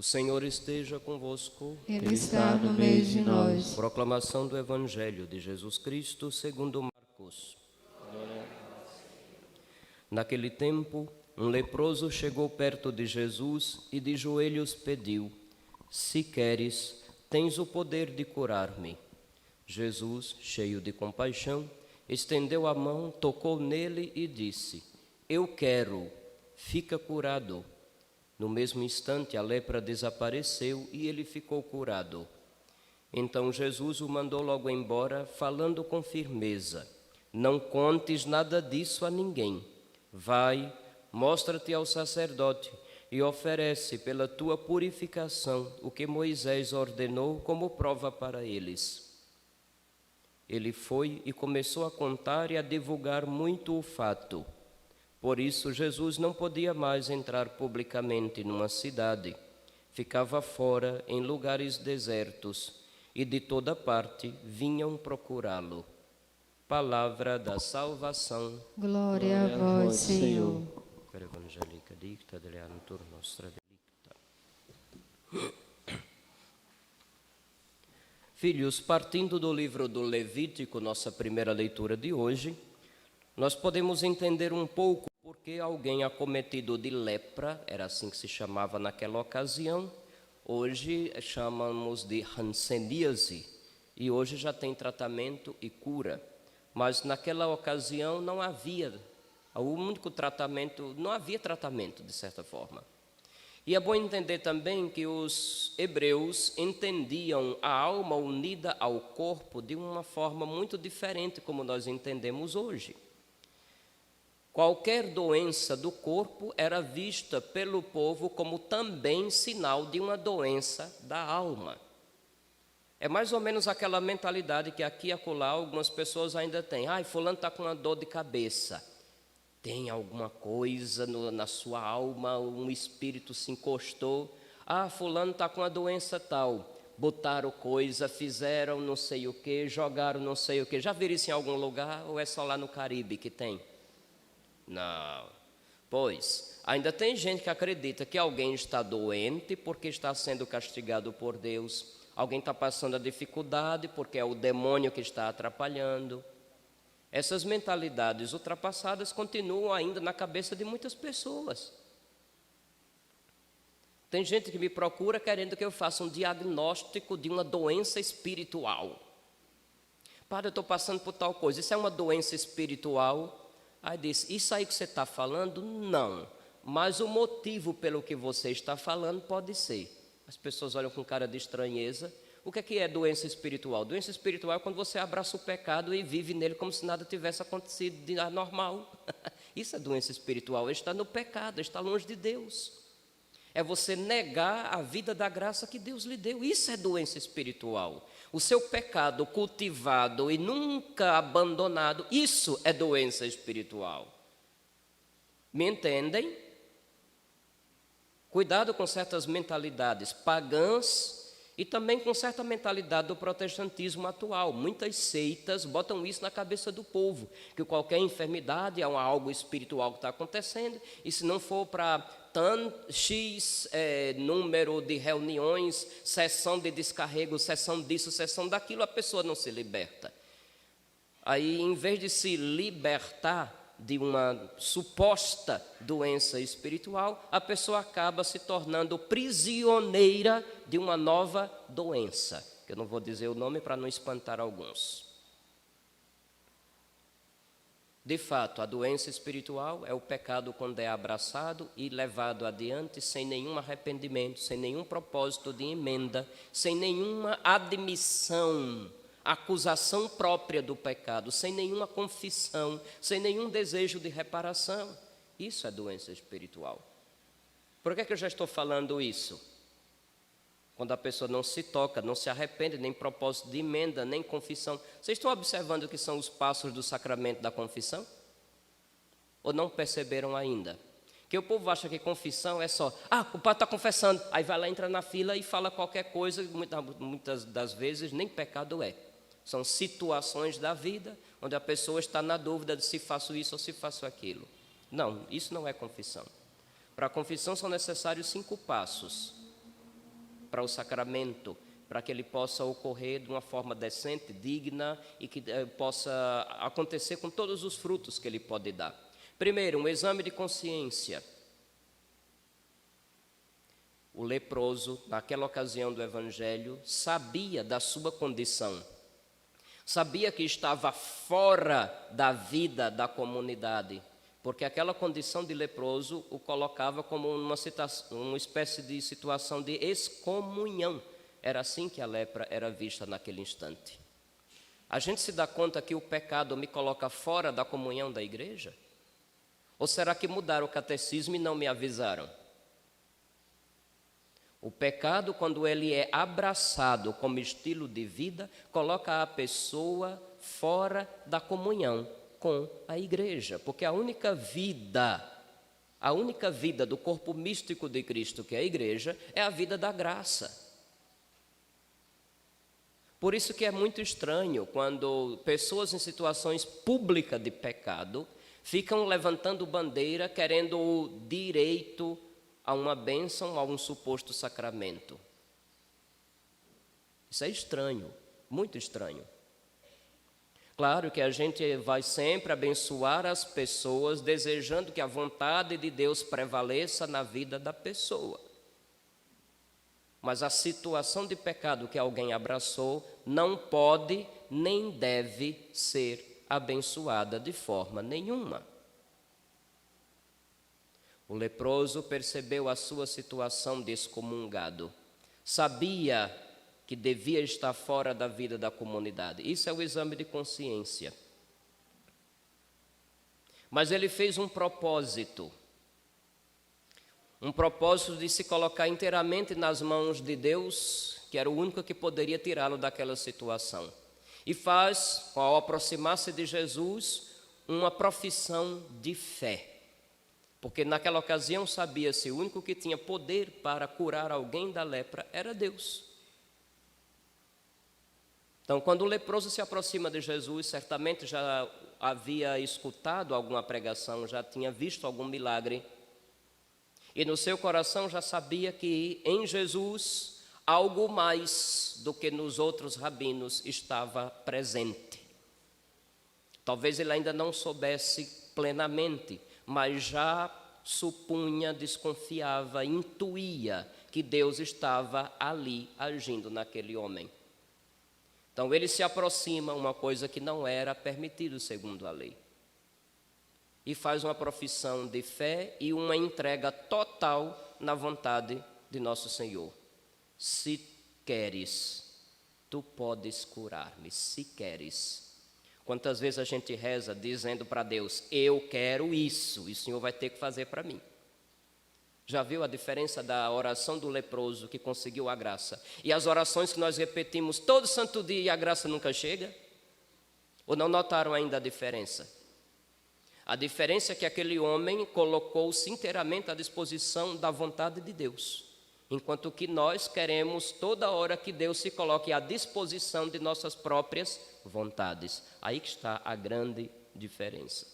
O Senhor esteja convosco. Ele está no meio de nós. Proclamação do Evangelho de Jesus Cristo segundo Marcos. Naquele tempo, um leproso chegou perto de Jesus e de joelhos pediu: Se queres, tens o poder de curar-me. Jesus, cheio de compaixão, estendeu a mão, tocou nele e disse: Eu quero, fica curado. No mesmo instante, a lepra desapareceu e ele ficou curado. Então Jesus o mandou logo embora, falando com firmeza: Não contes nada disso a ninguém. Vai, mostra-te ao sacerdote e oferece pela tua purificação o que Moisés ordenou como prova para eles. Ele foi e começou a contar e a divulgar muito o fato. Por isso, Jesus não podia mais entrar publicamente numa cidade. Ficava fora, em lugares desertos, e de toda parte vinham procurá-lo. Palavra da salvação. Glória a vós, Senhor. Per evangelica dicta deleantur nostra delicta. Filhos, partindo do livro do Levítico, nossa primeira leitura de hoje, nós podemos entender um pouco porque alguém acometido de lepra, era assim que se chamava naquela ocasião, hoje chamamos de hanseníase, e hoje já tem tratamento e cura. Mas naquela ocasião não havia, o único tratamento, não havia tratamento de certa forma. E é bom entender também que os hebreus entendiam a alma unida ao corpo de uma forma muito diferente como nós entendemos hoje. Qualquer doença do corpo era vista pelo povo como também sinal de uma doença da alma. É mais ou menos aquela mentalidade que aqui e acolá algumas pessoas ainda têm. Fulano está com uma dor de cabeça. Tem alguma coisa na sua alma, um espírito se encostou. Fulano está com uma doença tal. Botaram coisa, fizeram não sei o que, jogaram não sei o que. Já viram isso em algum lugar ou é só lá no Caribe que tem? Não. Pois, ainda tem gente que acredita que alguém está doente porque está sendo castigado por Deus. Alguém está passando a dificuldade porque é o demônio que está atrapalhando. Essas mentalidades ultrapassadas continuam ainda na cabeça de muitas pessoas. Tem gente que me procura querendo que eu faça um diagnóstico de uma doença espiritual. Padre, eu estou passando por tal coisa, isso é uma doença espiritual? Aí disse, isso aí que você está falando? Não, mas o motivo pelo que você está falando pode ser. As pessoas olham com cara de estranheza. O que é doença espiritual? Doença espiritual é quando você abraça o pecado e vive nele como se nada tivesse acontecido de anormal. Isso é doença espiritual, está no pecado, está longe de Deus. É você negar a vida da graça que Deus lhe deu. Isso é doença espiritual. O seu pecado cultivado e nunca abandonado, isso é doença espiritual. Me entendem? Cuidado com certas mentalidades pagãs e também com certa mentalidade do protestantismo atual. Muitas seitas botam isso na cabeça do povo, que qualquer enfermidade é algo espiritual que está acontecendo, e se não for para X número de reuniões, sessão de descarrego, sessão disso, sessão daquilo, a pessoa não se liberta. Aí, em vez de se libertar de uma suposta doença espiritual, a pessoa acaba se tornando prisioneira de uma nova doença, que eu não vou dizer o nome para não espantar alguns. De fato, a doença espiritual é o pecado quando é abraçado e levado adiante sem nenhum arrependimento, sem nenhum propósito de emenda, sem nenhuma admissão, acusação própria do pecado, sem nenhuma confissão, sem nenhum desejo de reparação. Isso é doença espiritual. Por que eu já estou falando isso? Quando a pessoa não se toca, não se arrepende, nem propósito de emenda, nem confissão. Vocês estão observando o que são os passos do sacramento da confissão? Ou não perceberam ainda? Que o povo acha que confissão é só, o padre está confessando, aí vai lá, entra na fila e fala qualquer coisa, muitas das vezes nem pecado é. São situações da vida onde a pessoa está na dúvida de se faço isso ou se faço aquilo. Não, isso não é confissão. Para a confissão são necessários 5 passos. para o sacramento, para que ele possa ocorrer de uma forma decente, digna e que possa acontecer com todos os frutos que ele pode dar. Primeiro, um exame de consciência. O leproso, naquela ocasião do Evangelho, sabia da sua condição, sabia que estava fora da vida da comunidade, porque aquela condição de leproso o colocava como uma espécie de situação de excomunhão. Era assim que a lepra era vista naquele instante. A gente se dá conta que o pecado me coloca fora da comunhão da igreja? Ou será que mudaram o catecismo e não me avisaram? O pecado, quando ele é abraçado como estilo de vida, coloca a pessoa fora da comunhão com a igreja, porque a única vida do corpo místico de Cristo, que é a igreja, é a vida da graça. Por isso que é muito estranho quando pessoas em situações públicas de pecado ficam levantando bandeira querendo o direito a uma bênção, a um suposto sacramento. Isso é estranho, muito estranho. Claro que a gente vai sempre abençoar as pessoas, desejando que a vontade de Deus prevaleça na vida da pessoa. Mas a situação de pecado que alguém abraçou não pode nem deve ser abençoada de forma nenhuma. O leproso percebeu a sua situação de excomungado, sabia que devia estar fora da vida da comunidade. Isso é o exame de consciência. Mas ele fez um propósito de se colocar inteiramente nas mãos de Deus, que era o único que poderia tirá-lo daquela situação. E faz, ao aproximar-se de Jesus, uma profissão de fé. Porque naquela ocasião sabia-se o único que tinha poder para curar alguém da lepra era Deus. Então, quando o leproso se aproxima de Jesus, certamente já havia escutado alguma pregação, já tinha visto algum milagre. E no seu coração já sabia que em Jesus algo mais do que nos outros rabinos estava presente. Talvez ele ainda não soubesse plenamente, mas já supunha, desconfiava, intuía que Deus estava ali agindo naquele homem. Então ele se aproxima, uma coisa que não era permitido segundo a lei, e faz uma profissão de fé e uma entrega total na vontade de nosso Senhor. Se queres, tu podes curar-me, se queres. Quantas vezes a gente reza dizendo para Deus, eu quero isso, e o Senhor vai ter que fazer para mim. Já viu a diferença da oração do leproso que conseguiu a graça e as orações que nós repetimos todo santo dia e a graça nunca chega? Ou não notaram ainda a diferença? A diferença é que aquele homem colocou-se inteiramente à disposição da vontade de Deus, enquanto que nós queremos toda hora que Deus se coloque à disposição de nossas próprias vontades. Aí que está a grande diferença.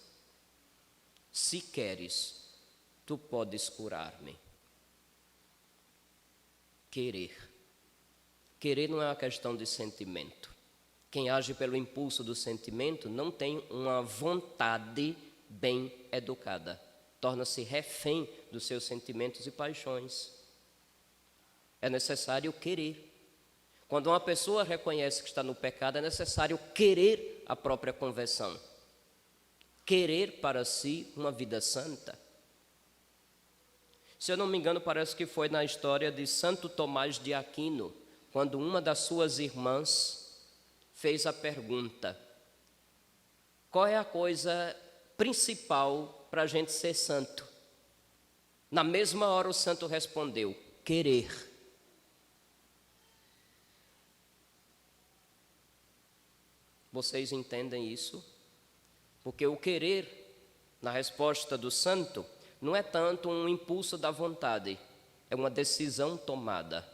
Se queres, tu podes curar-me. Querer. Querer não é uma questão de sentimento. Quem age pelo impulso do sentimento não tem uma vontade bem educada. Torna-se refém dos seus sentimentos e paixões. É necessário querer. Quando uma pessoa reconhece que está no pecado, é necessário querer a própria conversão. Querer para si uma vida santa. Se eu não me engano, parece que foi na história de Santo Tomás de Aquino, quando uma das suas irmãs fez a pergunta: qual é a coisa principal para a gente ser santo? Na mesma hora o santo respondeu: querer. Vocês entendem isso? Porque o querer, na resposta do santo, não é tanto um impulso da vontade, é uma decisão tomada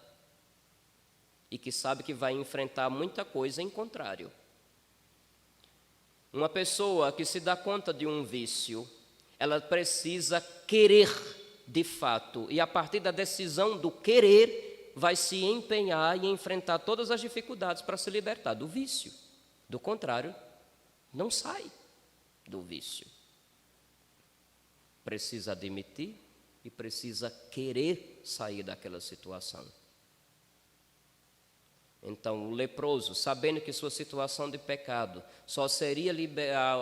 e que sabe que vai enfrentar muita coisa em contrário. Uma pessoa que se dá conta de um vício, ela precisa querer de fato, e a partir da decisão do querer, vai se empenhar e enfrentar todas as dificuldades para se libertar do vício. Do contrário, não sai do vício. Precisa admitir e precisa querer sair daquela situação. Então, o leproso, sabendo que sua situação de pecado só seria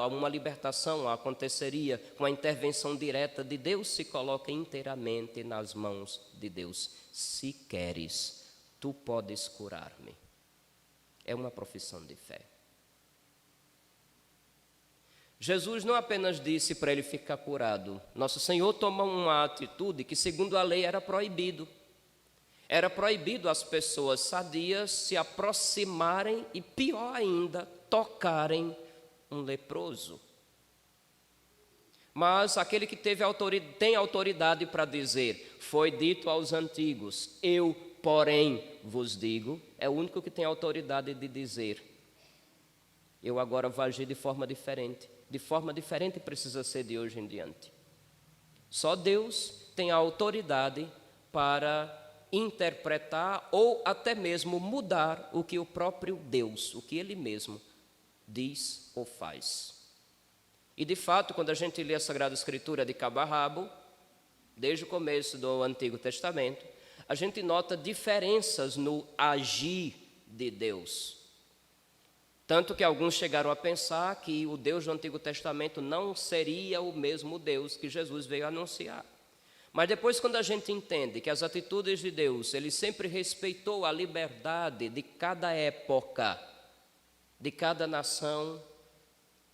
uma libertação, aconteceria com a intervenção direta de Deus, se coloca inteiramente nas mãos de Deus. Se queres, tu podes curar-me. É uma profissão de fé. Jesus não apenas disse para ele ficar curado. Nosso Senhor toma uma atitude que, segundo a lei, era proibido. Era proibido as pessoas sadias se aproximarem e, pior ainda, tocarem um leproso. Mas aquele que tem autoridade para dizer, foi dito aos antigos, eu, porém, vos digo, é o único que tem autoridade de dizer, eu agora vou agir de forma diferente. De forma diferente precisa ser de hoje em diante. Só Deus tem a autoridade para interpretar ou até mesmo mudar o que o próprio Deus, o que Ele mesmo diz ou faz. E de fato, quando a gente lê a Sagrada Escritura de cabo a rabo, desde o começo do Antigo Testamento, a gente nota diferenças no agir de Deus. Tanto que alguns chegaram a pensar que o Deus do Antigo Testamento não seria o mesmo Deus que Jesus veio anunciar. Mas depois, quando a gente entende que as atitudes de Deus, Ele sempre respeitou a liberdade de cada época, de cada nação,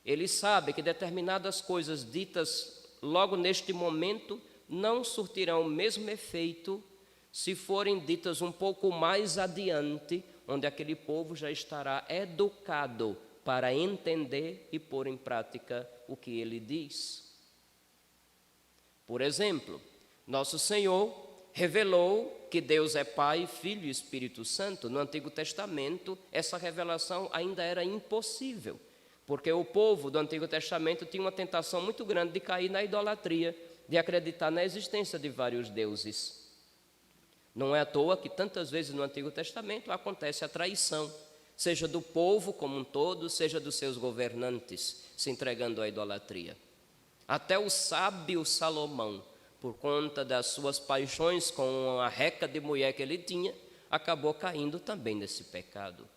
Ele sabe que determinadas coisas ditas logo neste momento não surtirão o mesmo efeito se forem ditas um pouco mais adiante, onde aquele povo já estará educado para entender e pôr em prática o que Ele diz. Por exemplo, nosso Senhor revelou que Deus é Pai, Filho e Espírito Santo. No Antigo Testamento, essa revelação ainda era impossível, porque o povo do Antigo Testamento tinha uma tentação muito grande de cair na idolatria, de acreditar na existência de vários deuses. Não é à toa que tantas vezes no Antigo Testamento acontece a traição, seja do povo como um todo, seja dos seus governantes, se entregando à idolatria. Até o sábio Salomão, por conta das suas paixões com a reca de mulher que ele tinha, acabou caindo também nesse pecado.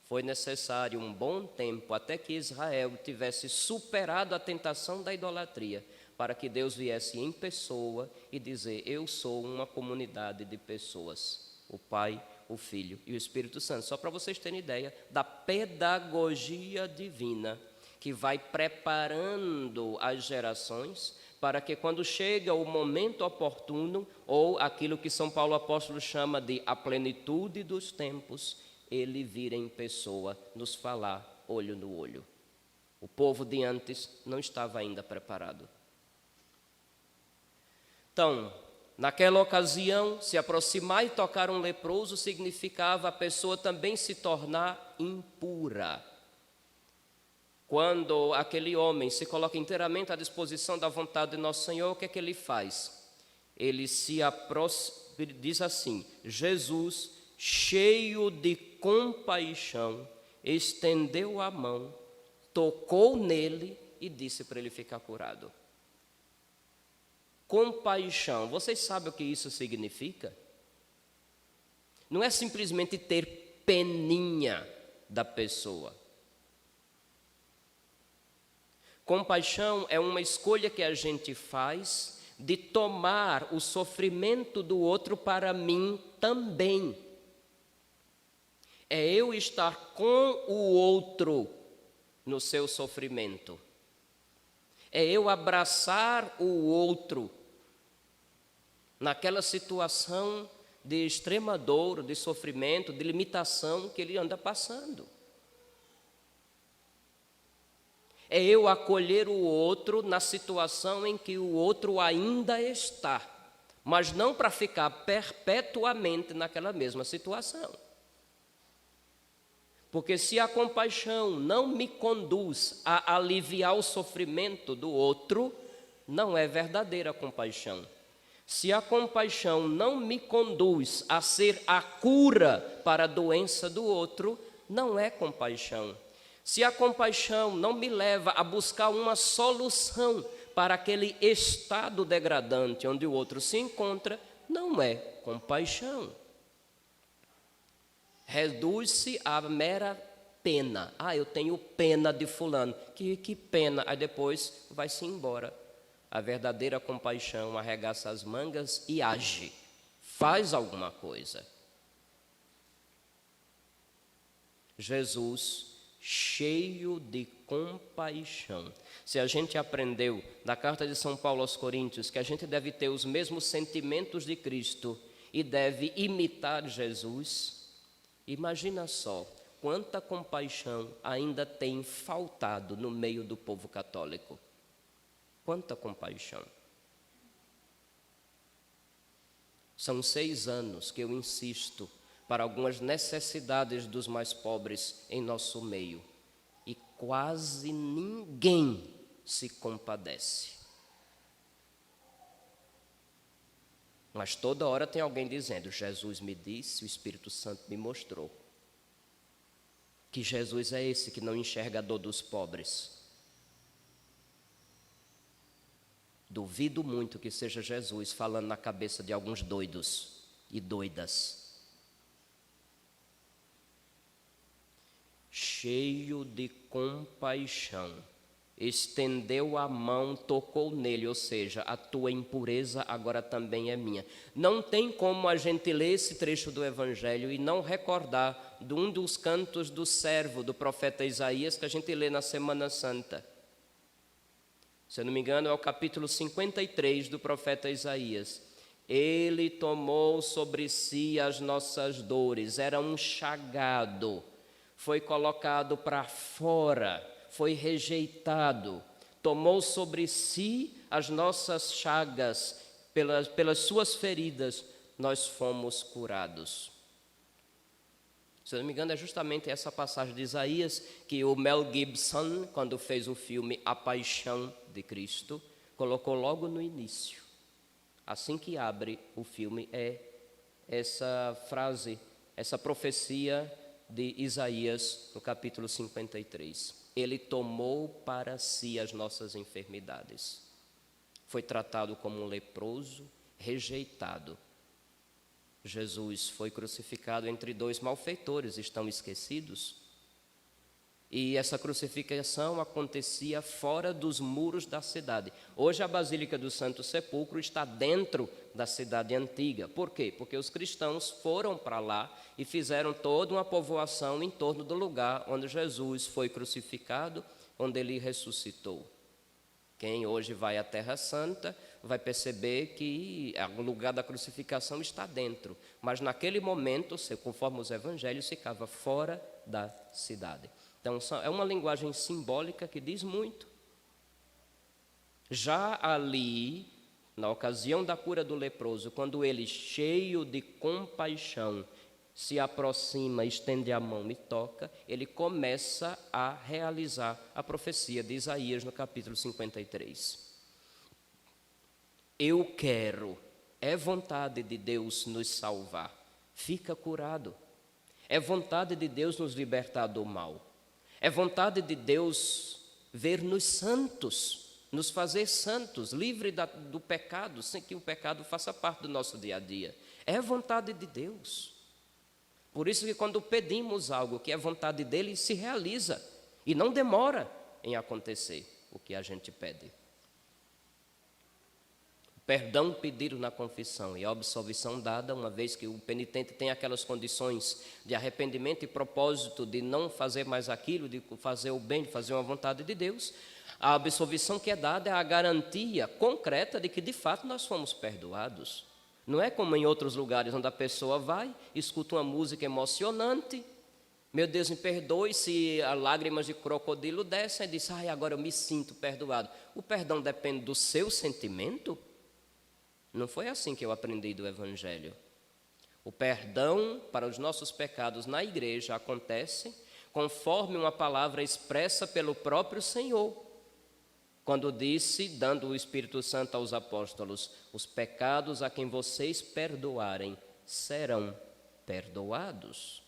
Foi necessário um bom tempo até que Israel tivesse superado a tentação da idolatria, para que Deus viesse em pessoa e dizer, eu sou uma comunidade de pessoas, o Pai, o Filho e o Espírito Santo. Só para vocês terem ideia da pedagogia divina que vai preparando as gerações para que quando chega o momento oportuno, ou aquilo que São Paulo apóstolo chama de a plenitude dos tempos, ele vir em pessoa nos falar olho no olho. O povo de antes não estava ainda preparado. Então, naquela ocasião, se aproximar e tocar um leproso significava a pessoa também se tornar impura. Quando aquele homem se coloca inteiramente à disposição da vontade de Nosso Senhor, o que é que ele faz? Ele se aproxima, diz assim, Jesus, cheio de compaixão, estendeu a mão, tocou nele e disse para ele ficar curado. Compaixão, vocês sabem o que isso significa? Não é simplesmente ter peninha da pessoa. Compaixão é uma escolha que a gente faz de tomar o sofrimento do outro para mim também. É eu estar com o outro no seu sofrimento. É eu abraçar o outro naquela situação de extrema dor, de sofrimento, de limitação que ele anda passando. É eu acolher o outro na situação em que o outro ainda está, mas não para ficar perpetuamente naquela mesma situação. Porque se a compaixão não me conduz a aliviar o sofrimento do outro, não é verdadeira compaixão. Se a compaixão não me conduz a ser a cura para a doença do outro, não é compaixão. Se a compaixão não me leva a buscar uma solução para aquele estado degradante onde o outro se encontra, não é compaixão. Reduz-se a mera pena. Eu tenho pena de fulano. Que pena. Aí depois vai-se embora. A verdadeira compaixão arregaça as mangas e age. Faz alguma coisa. Jesus, cheio de compaixão. Se a gente aprendeu da carta de São Paulo aos Coríntios que a gente deve ter os mesmos sentimentos de Cristo e deve imitar Jesus, imagina só quanta compaixão ainda tem faltado no meio do povo católico. Quanta compaixão. São 6 anos que eu insisto para algumas necessidades dos mais pobres em nosso meio. E quase ninguém se compadece. Mas toda hora tem alguém dizendo: Jesus me disse, o Espírito Santo me mostrou. Que Jesus é esse que não enxerga a dor dos pobres. Duvido muito que seja Jesus falando na cabeça de alguns doidos e doidas. Cheio de compaixão, estendeu a mão, tocou nele, ou seja, a tua impureza agora também é minha. Não tem como a gente ler esse trecho do Evangelho e não recordar de um dos cantos do servo do profeta Isaías que a gente lê na Semana Santa. Se eu não me engano, é o capítulo 53 do profeta Isaías. Ele tomou sobre si as nossas dores, era um chagado, foi colocado para fora, foi rejeitado, tomou sobre si as nossas chagas, pelas suas feridas nós fomos curados. Se eu não me engano, é justamente essa passagem de Isaías que o Mel Gibson, quando fez o filme A Paixão de Cristo, colocou logo no início. Assim que abre o filme é essa frase, essa profecia de Isaías, no capítulo 53. Ele tomou para si as nossas enfermidades. Foi tratado como um leproso, rejeitado. Jesus foi crucificado entre 2 malfeitores, estão esquecidos? E essa crucificação acontecia fora dos muros da cidade. Hoje a Basílica do Santo Sepulcro está dentro da cidade antiga. Por quê? Porque os cristãos foram para lá e fizeram toda uma povoação em torno do lugar onde Jesus foi crucificado, onde ele ressuscitou. Quem hoje vai à Terra Santa vai perceber que o lugar da crucificação está dentro. Mas naquele momento, conforme os evangelhos, ficava fora da cidade. Então é uma linguagem simbólica que diz muito. Já ali, na ocasião da cura do leproso, quando ele, cheio de compaixão, se aproxima, estende a mão e toca, ele começa a realizar a profecia de Isaías no capítulo 53. Eu quero, é vontade de Deus nos salvar, fica curado. É vontade de Deus nos libertar do mal. É vontade de Deus ver-nos santos, nos fazer santos, livre do pecado, sem que o pecado faça parte do nosso dia a dia. É vontade de Deus. Por isso que quando pedimos algo que é vontade dele, se realiza e não demora em acontecer o que a gente pede. O perdão pedido na confissão e a absolvição dada, uma vez que o penitente tem aquelas condições de arrependimento e propósito de não fazer mais aquilo, de fazer o bem, de fazer uma vontade de Deus, a absolvição que é dada é a garantia concreta de que de fato nós fomos perdoados. Não é como em outros lugares onde a pessoa vai, escuta uma música emocionante, meu Deus me perdoe, se as lágrimas de crocodilo descem e diz, agora eu me sinto perdoado. O perdão depende do seu sentimento? Não foi assim que eu aprendi do Evangelho. O perdão para os nossos pecados na igreja acontece conforme uma palavra expressa pelo próprio Senhor. quando disse, dando o Espírito Santo aos apóstolos: os pecados a quem vocês perdoarem serão perdoados.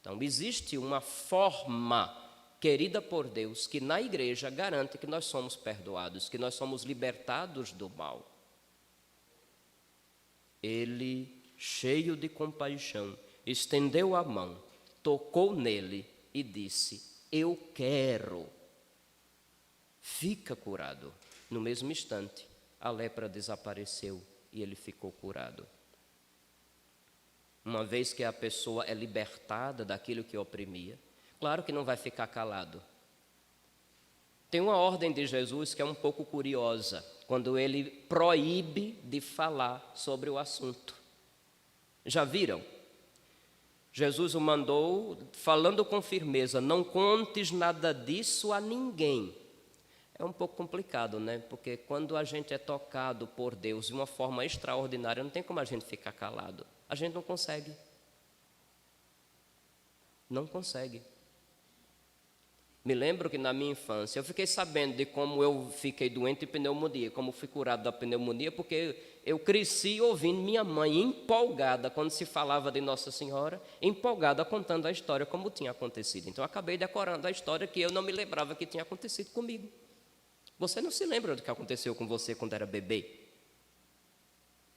Então, existe uma forma querida por Deus que na igreja garante que nós somos perdoados, que nós somos libertados do mal. Ele, cheio de compaixão, estendeu a mão, tocou nele e disse: eu quero. Fica curado. No mesmo instante, a lepra desapareceu e ele ficou curado. Uma vez que a pessoa é libertada daquilo que oprimia, claro que não vai ficar calado. Tem uma ordem de Jesus que é um pouco curiosa, quando ele proíbe de falar sobre o assunto. Já viram? Jesus o mandou falando com firmeza: não contes nada disso a ninguém. É um pouco complicado, né? Porque quando a gente é tocado por Deus de uma forma extraordinária, não tem como a gente ficar calado. A gente não consegue. Não consegue. Me lembro que na minha infância eu fiquei sabendo de como eu fiquei doente de pneumonia, como fui curado da pneumonia, porque eu cresci ouvindo minha mãe empolgada quando se falava de Nossa Senhora, empolgada contando a história como tinha acontecido. Então eu acabei decorando a história que eu não me lembrava que tinha acontecido comigo. Você não se lembra do que aconteceu com você quando era bebê?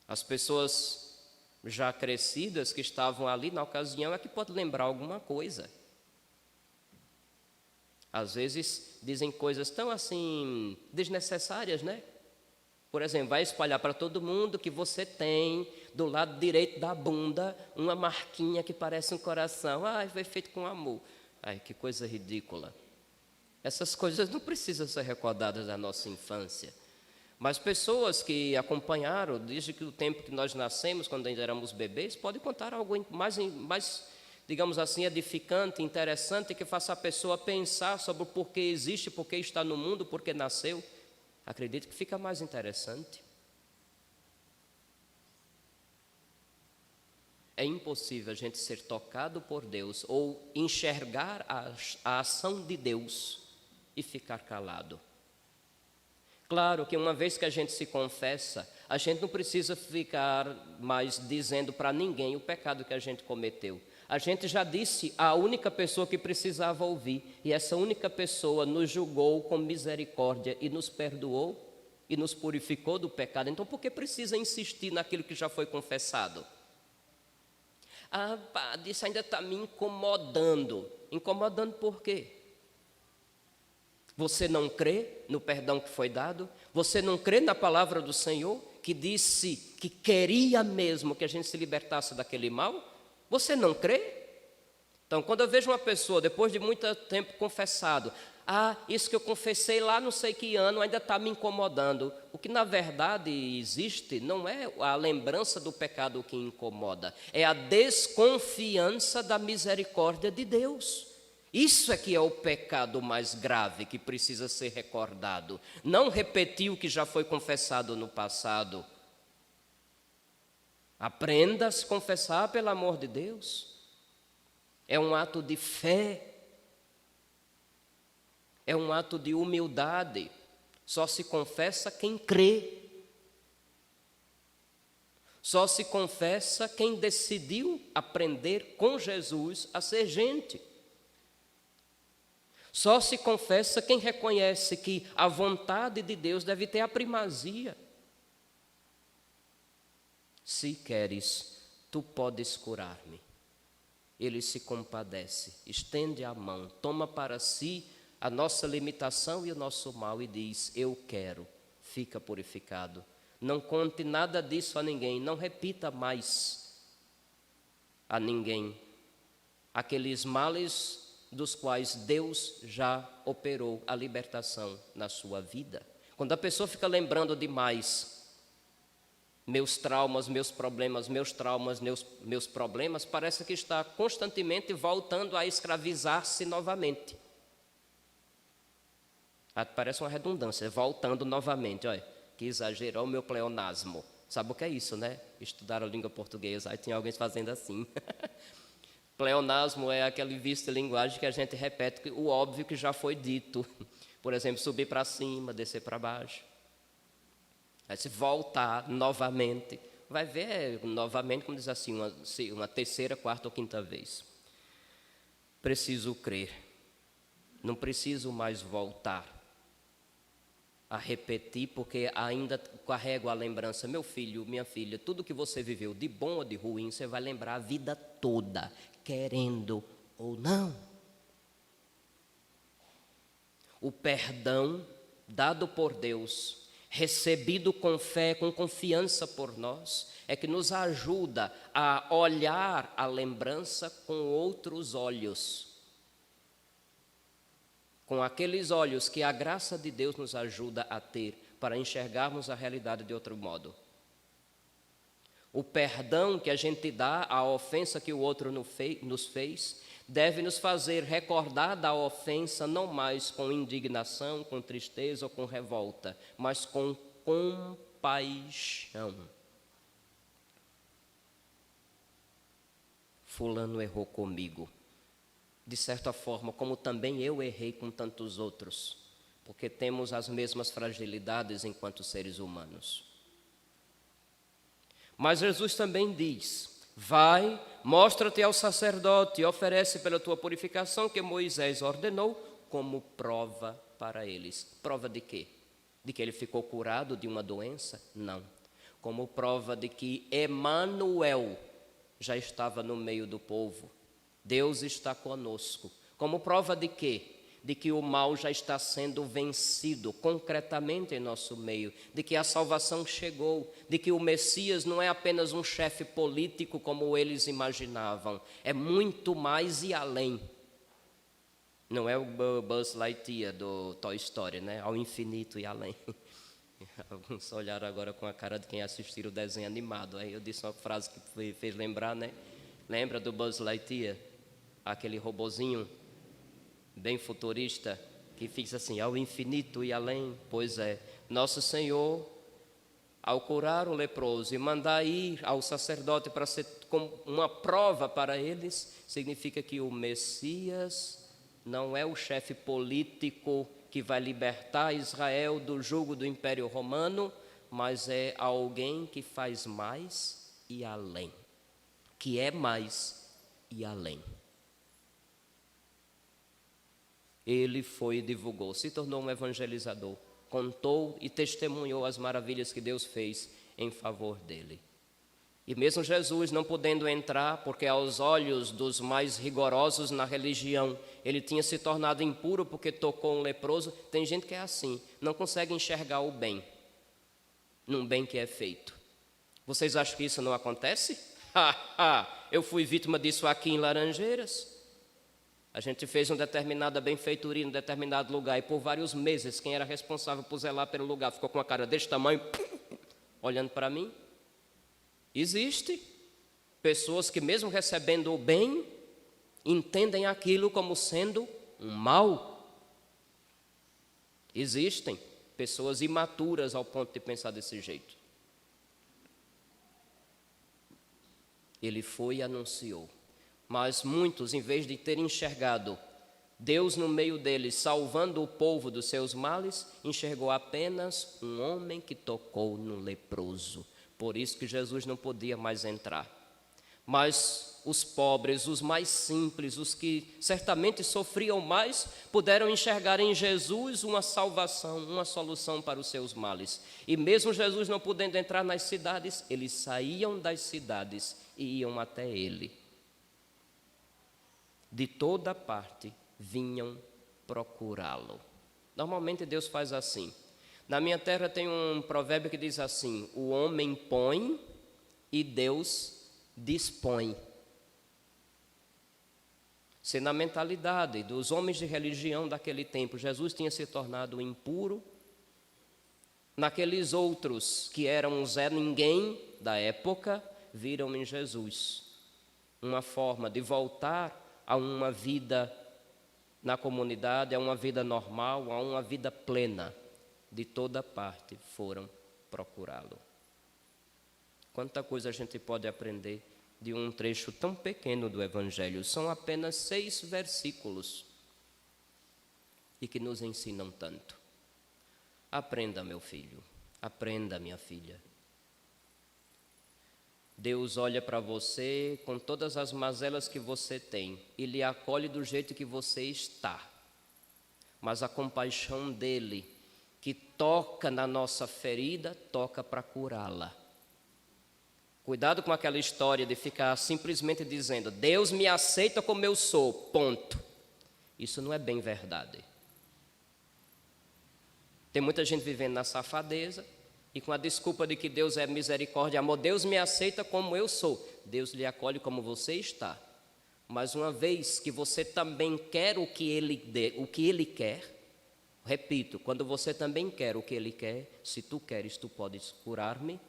As pessoas já crescidas que estavam ali na ocasião é que podem lembrar alguma coisa. Às vezes dizem coisas tão assim desnecessárias, né? Por exemplo, vai espalhar para todo mundo que você tem do lado direito da bunda uma marquinha que parece um coração. Ai, foi feito com amor. Ai, que coisa ridícula. Essas coisas não precisam ser recordadas da nossa infância. Mas pessoas que acompanharam desde que o tempo que nós nascemos, quando ainda éramos bebês, podem contar algo mais, digamos assim, edificante, interessante, que faça a pessoa pensar sobre o porquê existe, porquê está no mundo, porquê nasceu. Acredito que fica mais interessante. É impossível a gente ser tocado por Deus ou enxergar a ação de Deus e ficar calado. Claro que uma vez que a gente se confessa, a gente não precisa ficar mais dizendo para ninguém o pecado que a gente cometeu. A gente já disse à única pessoa que precisava ouvir, e essa única pessoa nos julgou com misericórdia e nos perdoou e nos purificou do pecado. Então, por que precisa insistir naquilo que já foi confessado? Ah, padre, isso ainda está me incomodando. Incomodando por quê? Você não crê no perdão que foi dado? Você não crê na palavra do Senhor, que disse que queria mesmo que a gente se libertasse daquele mal? Você não crê? Então, quando eu vejo uma pessoa, depois de muito tempo confessado, isso que eu confessei lá não sei que ano ainda está me incomodando. O que na verdade existe não é a lembrança do pecado que incomoda, é a desconfiança da misericórdia de Deus. Isso é que é o pecado mais grave que precisa ser recordado. Não repetir o que já foi confessado no passado. Aprenda a se confessar pelo amor de Deus. É um ato de fé. É um ato de humildade. Só se confessa quem crê. Só se confessa quem decidiu aprender com Jesus a ser gente. Só se confessa quem reconhece que a vontade de Deus deve ter a primazia. Se queres, tu podes curar-me. Ele se compadece, estende a mão, toma para si a nossa limitação e o nosso mal e diz: eu quero, fica purificado. Não conte nada disso a ninguém, não repita mais a ninguém aqueles males dos quais Deus já operou a libertação na sua vida. Quando a pessoa fica lembrando demais meus traumas, meus problemas, meus problemas, parece que está constantemente voltando a escravizar-se novamente. Parece uma redundância, voltando novamente. Olha, que exagero, olha o meu pleonasmo. Sabe o que é isso, né? Estudar a língua portuguesa, aí tinha alguém fazendo assim. Pleonasmo é aquele vício de linguagem que a gente repete o óbvio que já foi dito. Por exemplo, subir para cima, descer para baixo. Aí se voltar novamente, vai ver novamente, como diz assim, uma terceira, quarta ou quinta vez. Preciso crer. Não preciso mais voltar a repetir, porque ainda carrego a lembrança. Meu filho, minha filha, tudo que você viveu, de bom ou de ruim, você vai lembrar a vida toda, querendo ou não. O perdão dado por Deus, recebido com fé, com confiança por nós, é que nos ajuda a olhar a lembrança com outros olhos. Com aqueles olhos que a graça de Deus nos ajuda a ter, para enxergarmos a realidade de outro modo. O perdão que a gente dá à ofensa que o outro nos fez, deve nos fazer recordar da ofensa não mais com indignação, com tristeza ou com revolta, mas com compaixão. Fulano errou comigo. De certa forma, como também eu errei com tantos outros, porque temos as mesmas fragilidades enquanto seres humanos. Mas Jesus também diz: vai, mostra-te ao sacerdote e oferece pela tua purificação que Moisés ordenou como prova para eles. Prova de quê? De que ele ficou curado de uma doença? Não. Como prova de que Emanuel já estava no meio do povo. Deus está conosco. Como prova de quê? De que o mal já está sendo vencido concretamente em nosso meio, de que a salvação chegou, de que o Messias não é apenas um chefe político como eles imaginavam, é muito mais e além. Não é o Buzz Lightyear do Toy Story, né? Ao infinito e além. Alguns olharam agora com a cara de quem assistiu o desenho animado. Aí eu disse uma frase que fez lembrar, né? Lembra do Buzz Lightyear? Aquele robozinho bem futurista, que fica assim, ao infinito e além. Pois é, nosso Senhor, ao curar o leproso e mandar ir ao sacerdote para ser como uma prova para eles, significa que o Messias não é o chefe político que vai libertar Israel do jugo do Império Romano, mas é alguém que faz mais e além, que é mais e além. Ele foi e divulgou, se tornou um evangelizador, contou e testemunhou as maravilhas que Deus fez em favor dele. E mesmo Jesus não podendo entrar, porque aos olhos dos mais rigorosos na religião, ele tinha se tornado impuro porque tocou um leproso. Tem gente que é assim, não consegue enxergar o bem, num bem que é feito. Vocês acham que isso não acontece? Eu fui vítima disso aqui em Laranjeiras. A gente fez uma determinada benfeitoria em um determinado lugar e por vários meses quem era responsável por zelar pelo lugar ficou com a cara desse tamanho, olhando para mim. Existe pessoas que mesmo recebendo o bem, entendem aquilo como sendo um mal. Existem pessoas imaturas ao ponto de pensar desse jeito. Ele foi e anunciou. Mas muitos, em vez de terem enxergado Deus no meio deles, salvando o povo dos seus males, enxergou apenas um homem que tocou no leproso. Por isso que Jesus não podia mais entrar. Mas os pobres, os mais simples, os que certamente sofriam mais, puderam enxergar em Jesus uma salvação, uma solução para os seus males. E mesmo Jesus não podendo entrar nas cidades, eles saíam das cidades e iam até ele. De toda parte vinham procurá-lo. Normalmente Deus faz assim. Na minha terra tem um provérbio que diz assim: o homem põe e Deus dispõe. Se na mentalidade dos homens de religião daquele tempo Jesus tinha se tornado impuro, naqueles outros que eram Zé Ninguém da época, viram em Jesus uma forma de voltar a uma vida na comunidade, a uma vida normal, a uma vida plena. De toda parte foram procurá-lo. Quanta coisa a gente pode aprender de um trecho tão pequeno do Evangelho. São apenas 6 versículos. e que nos ensinam tanto. Aprenda, meu filho, aprenda, minha filha. Deus olha para você com todas as mazelas que você tem e lhe acolhe do jeito que você está. Mas a compaixão dele, que toca na nossa ferida, toca para curá-la. Cuidado com aquela história de ficar simplesmente dizendo: Deus me aceita como eu sou, ponto. Isso não é bem verdade. Tem muita gente vivendo na safadeza e com a desculpa de que Deus é misericórdia, amor, Deus me aceita como eu sou. Deus lhe acolhe como você está. Mas uma vez que você também quer o que Ele quer, repito, quando você também quer o que Ele quer, se tu queres, tu podes curar-me.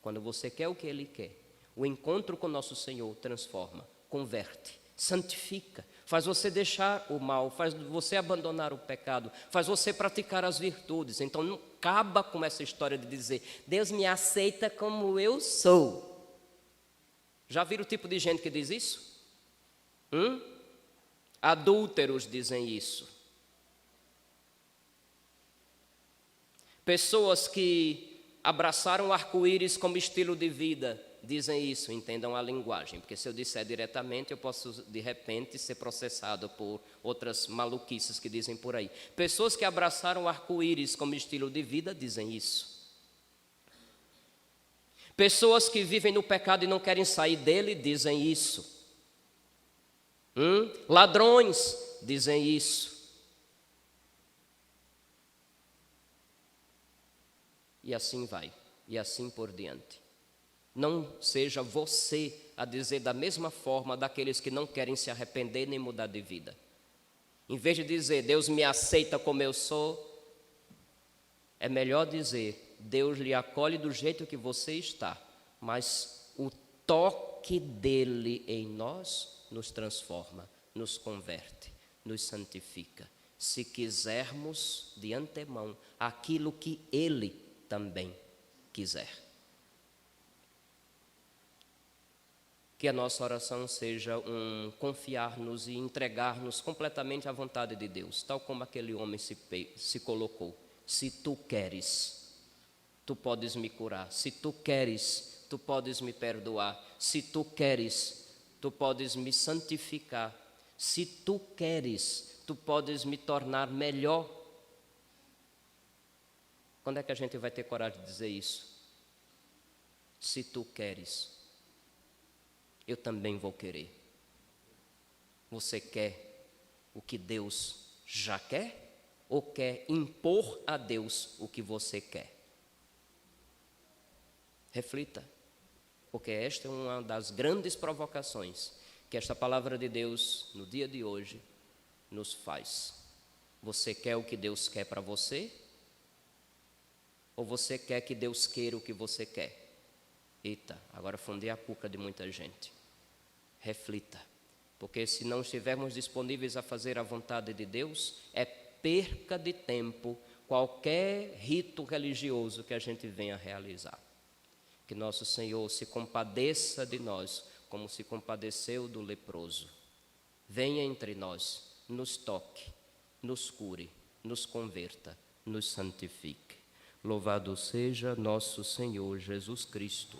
Quando você quer o que Ele quer, o encontro com nosso Senhor transforma, converte, santifica, faz você deixar o mal, faz você abandonar o pecado, faz você praticar as virtudes. Então não acaba com essa história de dizer: Deus me aceita como eu sou. Já viram o tipo de gente que diz isso? Adúlteros dizem isso. Pessoas que abraçaram o arco-íris como estilo de vida dizem isso. Entendam a linguagem, porque se eu disser diretamente eu posso de repente ser processado por outras maluquices que dizem por aí. Pessoas que abraçaram o arco-íris como estilo de vida dizem isso. Pessoas que vivem no pecado e não querem sair dele dizem isso. Ladrões dizem isso. E assim vai, e assim por diante. Não seja você a dizer da mesma forma daqueles que não querem se arrepender nem mudar de vida. Em vez de dizer: Deus me aceita como eu sou, é melhor dizer: Deus lhe acolhe do jeito que você está, mas o toque dele em nós nos transforma, nos converte, nos santifica. Se quisermos de antemão aquilo que ele também quiser. Que a nossa oração seja um confiar-nos e entregar-nos completamente à vontade de Deus, tal como aquele homem se colocou. Se tu queres, tu podes me curar. Se tu queres, tu podes me perdoar. Se tu queres, tu podes me santificar. Se tu queres, tu podes me tornar melhor. Quando é que a gente vai ter coragem de dizer isso? Se tu queres, eu também vou querer. Você quer o que Deus já quer? Ou quer impor a Deus o que você quer? Reflita, porque esta é uma das grandes provocações que esta palavra de Deus, no dia de hoje, nos faz. Você quer o que Deus quer para você? Ou você quer que Deus queira o que você quer? Eita, agora fundei a cuca de muita gente. Reflita, porque se não estivermos disponíveis a fazer a vontade de Deus, é perca de tempo qualquer rito religioso que a gente venha realizar. Que nosso Senhor se compadeça de nós, como se compadeceu do leproso. Venha entre nós, nos toque, nos cure, nos converta, nos santifique. Louvado seja nosso Senhor Jesus Cristo.